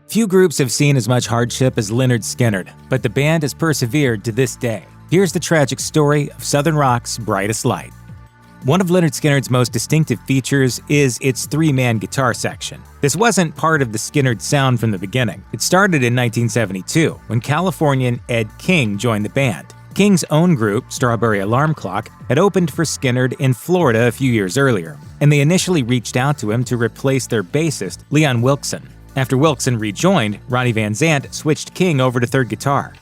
Few groups have seen as much hardship as Lynyrd Skynyrd, but the band has persevered to this day. Here's the tragic story of Southern rock's brightest light. One of Lynyrd Skynyrd's most distinctive features is its three-man guitar section. This wasn't part of the Skynyrd sound from the beginning. It started in 1972, when Californian Ed King joined the band. King's own group, Strawberry Alarm Clock, had opened for Skynyrd in Florida a few years earlier, and they initially reached out to him to replace their bassist, Leon Wilkeson. After Wilkeson rejoined, Ronnie Van Zant switched King over to third guitar.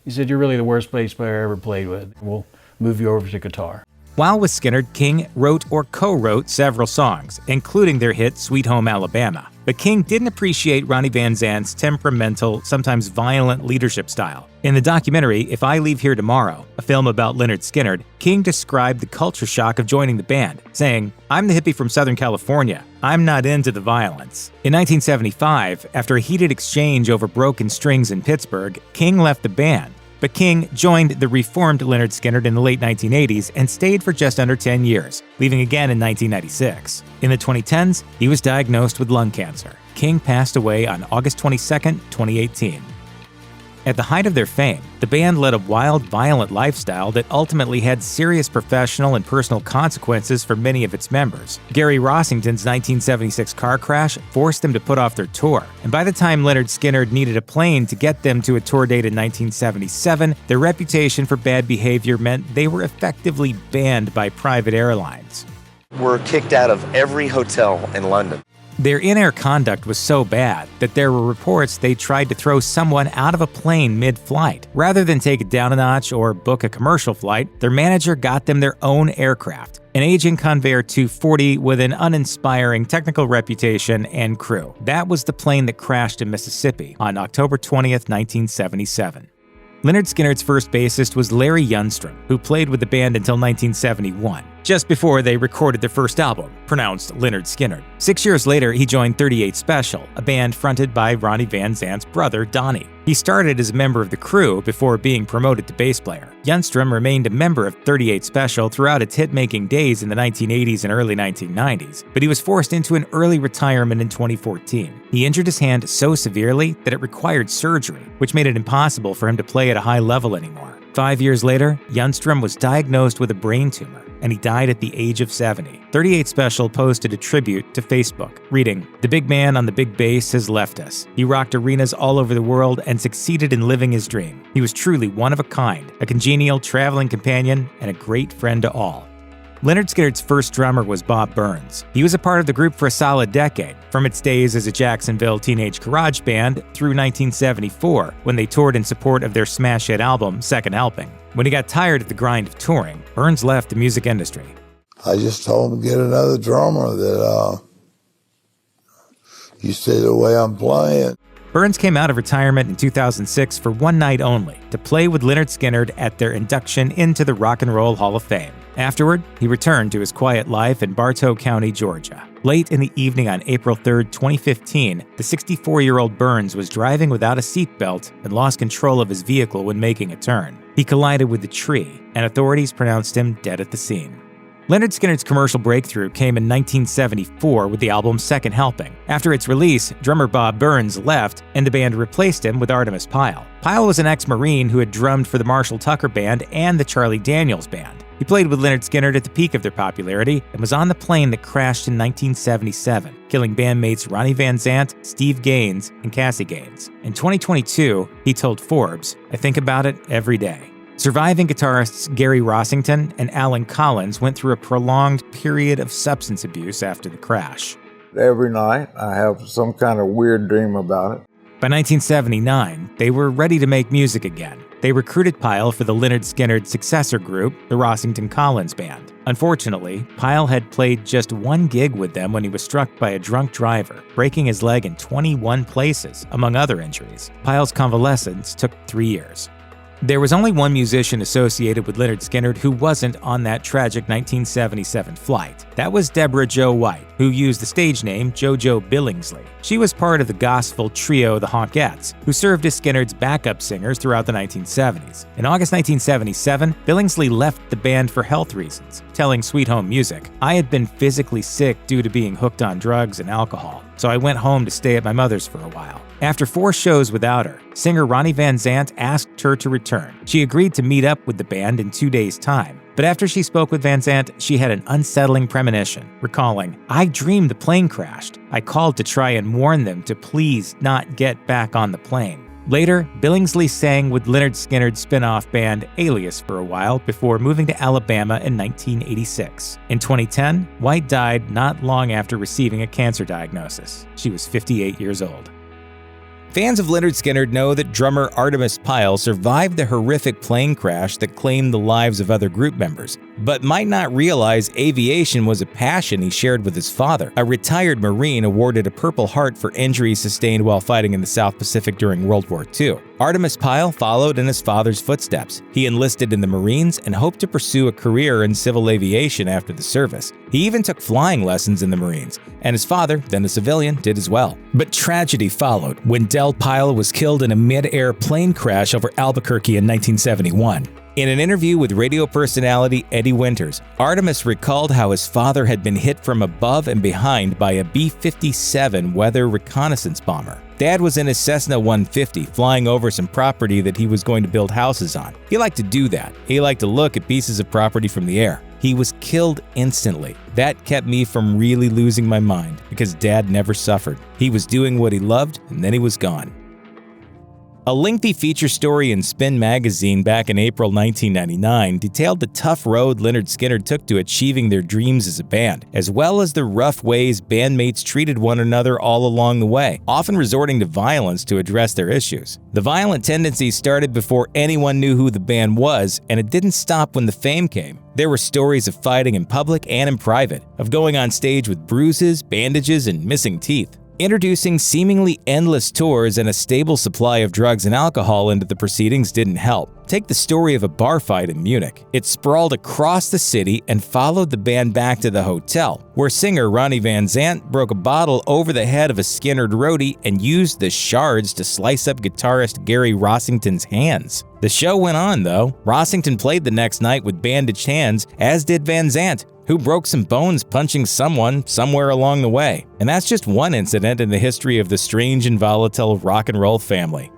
He said, "You're really the worst bass player I ever played with. We'll move you over to guitar." While with Skynyrd, King wrote or co-wrote several songs, including their hit Sweet Home Alabama. But King didn't appreciate Ronnie Van Zant's temperamental, sometimes violent leadership style. In the documentary If I Leave Here Tomorrow, a film about Lynyrd Skynyrd, King described the culture shock of joining the band, saying, "I'm the hippie from Southern California. I'm not into the violence." In 1975, after a heated exchange over broken strings in Pittsburgh, King left the band. But King joined the reformed Lynyrd Skynyrd in the late 1980s and stayed for just under 10 years, leaving again in 1996. In the 2010s, he was diagnosed with lung cancer. King passed away on August 22, 2018. At the height of their fame, the band led a wild, violent lifestyle that ultimately had serious professional and personal consequences for many of its members. Gary Rossington's 1976 car crash forced them to put off their tour, and by the time Lynyrd Skynyrd needed a plane to get them to a tour date in 1977, their reputation for bad behavior meant they were effectively banned by private airlines. We're kicked out of every hotel in London. Their in-air conduct was so bad that there were reports they tried to throw someone out of a plane mid-flight. Rather than take it down a notch or book a commercial flight, their manager got them their own aircraft, an aging Convair 240 with an uninspiring technical reputation and crew. That was the plane that crashed in Mississippi on October 20th, 1977. Lynyrd Skynyrd's first bassist was Larry Junstrom, who played with the band until 1971, just before they recorded their first album, pronounced Lynyrd Skynyrd. 6 years later, he joined 38 Special, a band fronted by Ronnie Van Zant's brother, Donnie. He started as a member of the crew before being promoted to bass player. Junstrom remained a member of 38 Special throughout its hit-making days in the 1980s and early 1990s, but he was forced into an early retirement in 2014. He injured his hand so severely that it required surgery, which made it impossible for him to play at a high level anymore. 5 years later, Junstrom was diagnosed with a brain tumor, and he died at the age of 70. 38 Special posted a tribute to Facebook, reading, "The big man on the big bass has left us. He rocked arenas all over the world and succeeded in living his dream. He was truly one of a kind, a congenial traveling companion, and a great friend to all." Lynyrd Skynyrd's first drummer was Bob Burns. He was a part of the group for a solid decade, from its days as a Jacksonville teenage garage band through 1974, when they toured in support of their smash hit album, Second Helping. When he got tired of the grind of touring, Burns left the music industry. I just told him to get another drummer that, you see the way I'm playing. Burns came out of retirement in 2006 for one night only, to play with Lynyrd Skynyrd at their induction into the Rock and Roll Hall of Fame. Afterward, he returned to his quiet life in Bartow County, Georgia. Late in the evening on April 3, 2015, the 64-year-old Burns was driving without a seatbelt and lost control of his vehicle when making a turn. He collided with a tree, and authorities pronounced him dead at the scene. Lynyrd Skynyrd's commercial breakthrough came in 1974 with the album Second Helping. After its release, drummer Bob Burns left, and the band replaced him with Artimus Pyle. Pyle was an ex-Marine who had drummed for the Marshall Tucker Band and the Charlie Daniels Band. He played with Lynyrd Skynyrd at the peak of their popularity and was on the plane that crashed in 1977, killing bandmates Ronnie Van Zant, Steve Gaines, and Cassie Gaines. In 2022, he told Forbes, "I think about it every day." Surviving guitarists Gary Rossington and Alan Collins went through a prolonged period of substance abuse after the crash. Every night I have some kind of weird dream about it. By 1979, they were ready to make music again. They recruited Pyle for the Lynyrd Skynyrd successor group, the Rossington Collins Band. Unfortunately, Pyle had played just one gig with them when he was struck by a drunk driver, breaking his leg in 21 places, among other injuries. Pyle's convalescence took 3 years. There was only one musician associated with Lynyrd Skynyrd who wasn't on that tragic 1977 flight. That was Deborah Jo White, who used the stage name JoJo Billingsley. She was part of the gospel trio The Honkettes, who served as Skynyrd's backup singers throughout the 1970s. In August 1977, Billingsley left the band for health reasons, telling Sweet Home Music, "I had been physically sick due to being hooked on drugs and alcohol. so I went home to stay at my mother's for a while. After 4 shows without her, singer Ronnie Van Zant asked her to return. She agreed to meet up with the band in 2 days' time. But after she spoke with Van Zant, she had an unsettling premonition, recalling, "I dreamed the plane crashed. I called to try and warn them to please not get back on the plane." Later, Billingsley sang with Lynyrd Skynyrd's spin-off band Alias for a while before moving to Alabama in 1986. In 2010, White died not long after receiving a cancer diagnosis. She was 58 years old. Fans of Lynyrd Skynyrd know that drummer Artimus Pyle survived the horrific plane crash that claimed the lives of other group members, but might not realize aviation was a passion he shared with his father, a retired Marine awarded a Purple Heart for injuries sustained while fighting in the South Pacific during World War II. Artimus Pyle followed in his father's footsteps. He enlisted in the Marines and hoped to pursue a career in civil aviation after the service. He even took flying lessons in the Marines, and his father, then a civilian, did as well. But tragedy followed when Del Pyle was killed in a mid-air plane crash over Albuquerque in 1971. In an interview with radio personality Eddie Winters, Artimus recalled how his father had been hit from above and behind by a B-57 weather reconnaissance bomber. Dad was in his Cessna 150 flying over some property that he was going to build houses on. He liked to do that. He liked to look at pieces of property from the air. He was killed instantly. That kept me from really losing my mind because Dad never suffered. He was doing what he loved and then he was gone. A lengthy feature story in Spin magazine back in April 1999 detailed the tough road Lynyrd Skynyrd took to achieving their dreams as a band, as well as the rough ways bandmates treated one another all along the way, often resorting to violence to address their issues. The violent tendencies started before anyone knew who the band was, and it didn't stop when the fame came. There were stories of fighting in public and in private, of going on stage with bruises, bandages, and missing teeth. Introducing seemingly endless tours and a stable supply of drugs and alcohol into the proceedings didn't help. Take the story of a bar fight in Munich. It sprawled across the city and followed the band back to the hotel, where singer Ronnie Van Zant broke a bottle over the head of a Skynyrd roadie and used the shards to slice up guitarist Gary Rossington's hands. The show went on, though. Rossington played the next night with bandaged hands, as did Van Zant, who broke some bones punching someone somewhere along the way. And that's just one incident in the history of the strange and volatile rock and roll family.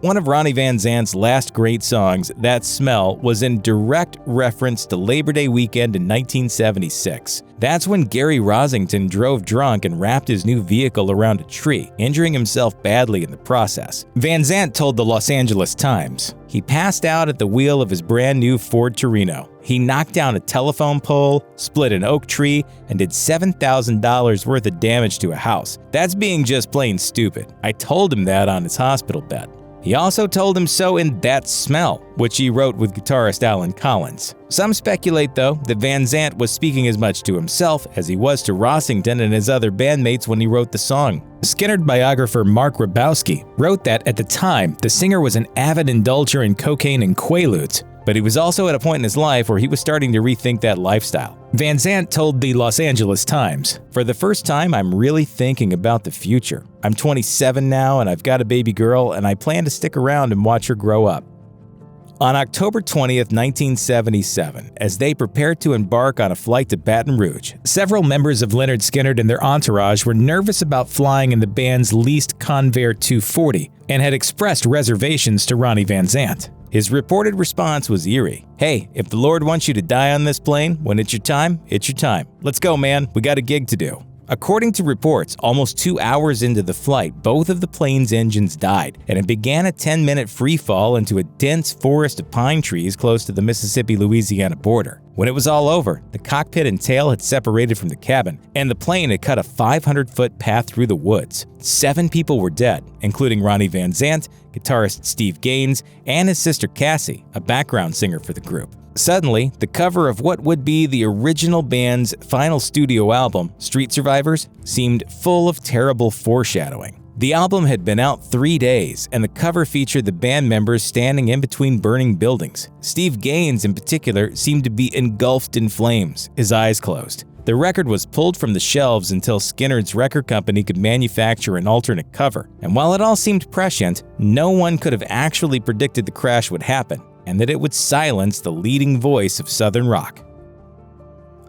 One of Ronnie Van Zant's last great songs, That Smell, was in direct reference to Labor Day weekend in 1976. That's when Gary Rossington drove drunk and wrapped his new vehicle around a tree, injuring himself badly in the process. Van Zant told the Los Angeles Times, "He passed out at the wheel of his brand new Ford Torino. He knocked down a telephone pole, split an oak tree, and did $7,000 worth of damage to a house. That's being just plain stupid. I told him that on his hospital bed." He also told him so in That Smell, which he wrote with guitarist Alan Collins. Some speculate, though, that Van Zant was speaking as much to himself as he was to Rossington and his other bandmates when he wrote the song. Skynyrd biographer Mark Rabowski wrote that at the time, the singer was an avid indulger in cocaine and quaaludes, but he was also at a point in his life where he was starting to rethink that lifestyle. Van Zant told the Los Angeles Times, "For the first time, I'm really thinking about the future. I'm 27 now and I've got a baby girl and I plan to stick around and watch her grow up." On October 20th, 1977, as they prepared to embark on a flight to Baton Rouge, several members of Lynyrd Skynyrd and their entourage were nervous about flying in the band's leased Convair 240 and had expressed reservations to Ronnie Van Zant. His reported response was eerie. "Hey, if the Lord wants you to die on this plane, when it's your time, it's your time. Let's go, man. We got a gig to do." According to reports, almost 2 hours into the flight, both of the plane's engines died, and it began a 10-minute free fall into a dense forest of pine trees close to the Mississippi-Louisiana border. When it was all over, the cockpit and tail had separated from the cabin, and the plane had cut a 500-foot path through the woods. 7 people were dead, including Ronnie Van Zant, guitarist Steve Gaines, and his sister Cassie, a background singer for the group. Suddenly, the cover of what would be the original band's final studio album, Street Survivors, seemed full of terrible foreshadowing. The album had been out 3 days, and the cover featured the band members standing in between burning buildings. Steve Gaines, in particular, seemed to be engulfed in flames, his eyes closed. The record was pulled from the shelves until Skynyrd's record company could manufacture an alternate cover, and while it all seemed prescient, no one could have actually predicted the crash would happen, and that it would silence the leading voice of Southern rock.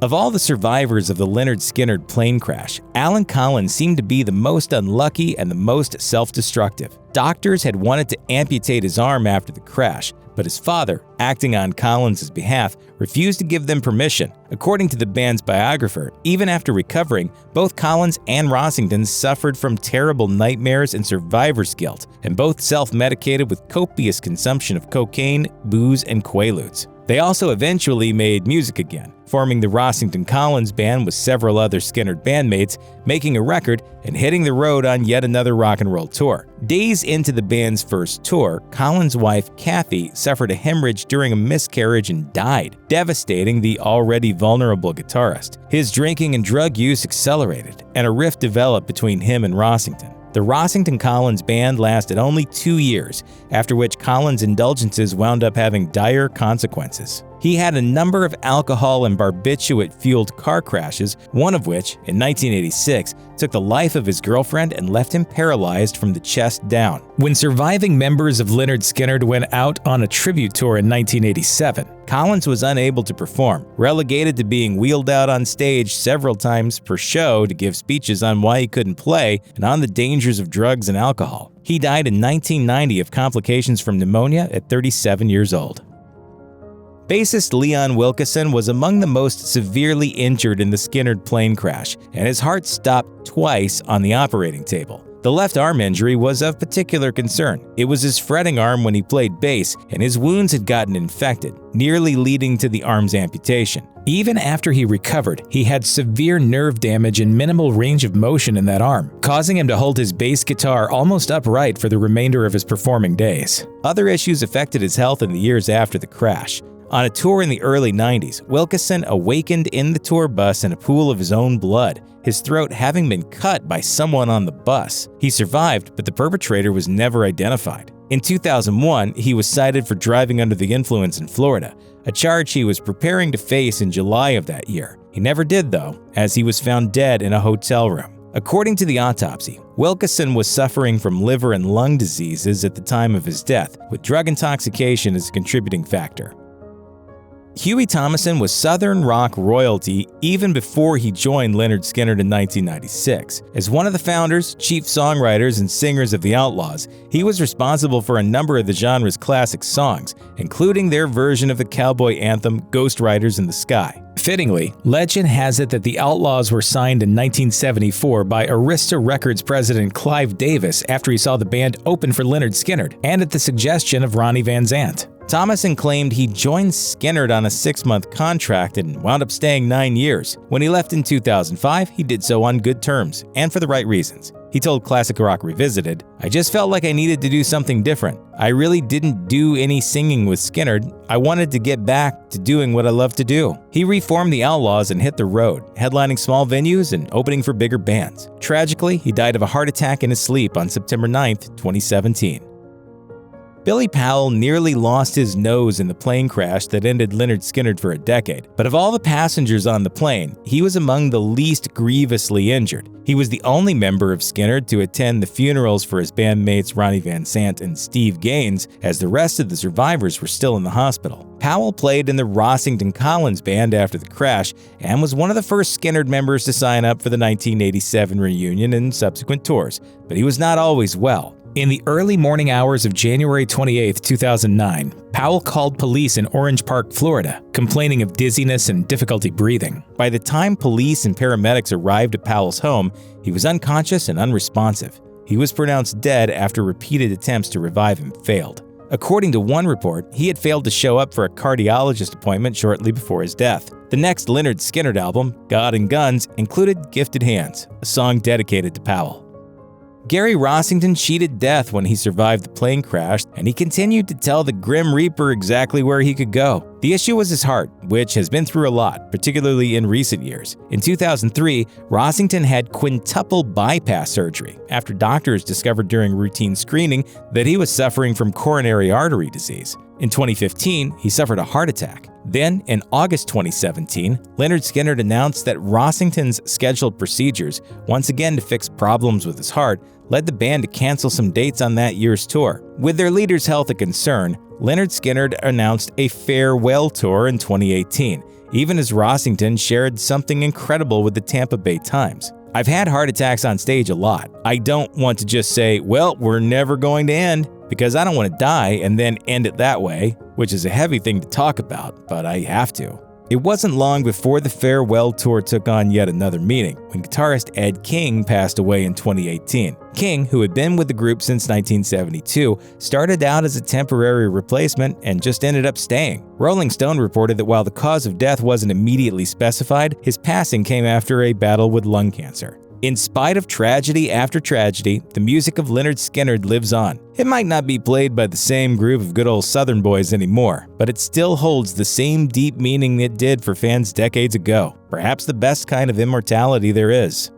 Of all the survivors of the Lynyrd Skynyrd plane crash, Allen Collins seemed to be the most unlucky and the most self-destructive. Doctors had wanted to amputate his arm after the crash, but his father, acting on Collins' behalf, refused to give them permission. According to the band's biographer, even after recovering, both Collins and Rossington suffered from terrible nightmares and survivor's guilt, and both self-medicated with copious consumption of cocaine, booze, and quaaludes. They also eventually made music again, forming the Rossington Collins Band with several other Skynyrd bandmates, making a record and hitting the road on yet another rock and roll tour. Days into the band's first tour, Collins' wife, Kathy, suffered a hemorrhage during a miscarriage and died, devastating the already vulnerable guitarist. His drinking and drug use accelerated, and a rift developed between him and Rossington. The Rossington Collins Band lasted only 2 years, after which Collins' indulgences wound up having dire consequences. He had a number of alcohol and barbiturate-fueled car crashes, one of which, in 1986, took the life of his girlfriend and left him paralyzed from the chest down. When surviving members of Lynyrd Skynyrd went out on a tribute tour in 1987, Collins was unable to perform, relegated to being wheeled out on stage several times per show to give speeches on why he couldn't play and on the dangers of drugs and alcohol. He died in 1990 of complications from pneumonia at 37 years old. Bassist Leon Wilkeson was among the most severely injured in the Skynyrd plane crash, and his heart stopped twice on the operating table. The left arm injury was of particular concern. It was his fretting arm when he played bass, and his wounds had gotten infected, nearly leading to the arm's amputation. Even after he recovered, he had severe nerve damage and minimal range of motion in that arm, causing him to hold his bass guitar almost upright for the remainder of his performing days. Other issues affected his health in the years after the crash. On a tour in the early 90s, Wilkeson awakened in the tour bus in a pool of his own blood, his throat having been cut by someone on the bus. He survived, but the perpetrator was never identified. In 2001, he was cited for driving under the influence in Florida, a charge he was preparing to face in July of that year. He never did, though, as he was found dead in a hotel room. According to the autopsy, Wilkeson was suffering from liver and lung diseases at the time of his death, with drug intoxication as a contributing factor. Hughie Thomasson was Southern rock royalty even before he joined Lynyrd Skynyrd in 1996. As one of the founders, chief songwriters, and singers of the Outlaws, he was responsible for a number of the genre's classic songs, including their version of the cowboy anthem Ghost Riders in the Sky. Fittingly, legend has it that the Outlaws were signed in 1974 by Arista Records president Clive Davis after he saw the band open for Lynyrd Skynyrd, and at the suggestion of Ronnie Van Zant. Thomasson claimed he joined Skynyrd on a 6-month contract and wound up staying 9 years. When he left in 2005, he did so on good terms, and for the right reasons. He told Classic Rock Revisited, "I just felt like I needed to do something different. I really didn't do any singing with Skynyrd. I wanted to get back to doing what I love to do." He reformed the Outlaws and hit the road, headlining small venues and opening for bigger bands. Tragically, he died of a heart attack in his sleep on September 9th, 2017. Billy Powell nearly lost his nose in the plane crash that ended Lynyrd Skynyrd for a decade, but of all the passengers on the plane, he was among the least grievously injured. He was the only member of Skynyrd to attend the funerals for his bandmates Ronnie Van Zant and Steve Gaines, as the rest of the survivors were still in the hospital. Powell played in the Rossington Collins Band after the crash and was one of the first Skynyrd members to sign up for the 1987 reunion and subsequent tours, but he was not always well. In the early morning hours of January 28, 2009, Powell called police in Orange Park, Florida, complaining of dizziness and difficulty breathing. By the time police and paramedics arrived at Powell's home, he was unconscious and unresponsive. He was pronounced dead after repeated attempts to revive him failed. According to one report, he had failed to show up for a cardiologist appointment shortly before his death. The next Lynyrd Skynyrd album, God and Guns, included Gifted Hands, a song dedicated to Powell. Gary Rossington cheated death when he survived the plane crash, and he continued to tell the Grim Reaper exactly where he could go. The issue was his heart, which has been through a lot, particularly in recent years. In 2003, Rossington had quintuple bypass surgery after doctors discovered during routine screening that he was suffering from coronary artery disease. In 2015, he suffered a heart attack. Then, in August 2017, Lynyrd Skynyrd announced that Rossington's scheduled procedures, once again to fix problems with his heart, led the band to cancel some dates on that year's tour. With their leader's health a concern, Lynyrd Skynyrd announced a farewell tour in 2018. even as Rossington shared something incredible with the Tampa Bay Times. "I've had heart attacks on stage a lot. I don't want to just say, well, we're never going to end, because I don't want to die and then end it that way, which is a heavy thing to talk about, but I have to." It wasn't long before the farewell tour took on yet another meaning, when guitarist Ed King passed away in 2018. King, who had been with the group since 1972, started out as a temporary replacement and just ended up staying. Rolling Stone reported that while the cause of death wasn't immediately specified, his passing came after a battle with lung cancer. In spite of tragedy after tragedy, the music of Lynyrd Skynyrd lives on. It might not be played by the same group of good old Southern boys anymore, but it still holds the same deep meaning it did for fans decades ago. Perhaps the best kind of immortality there is.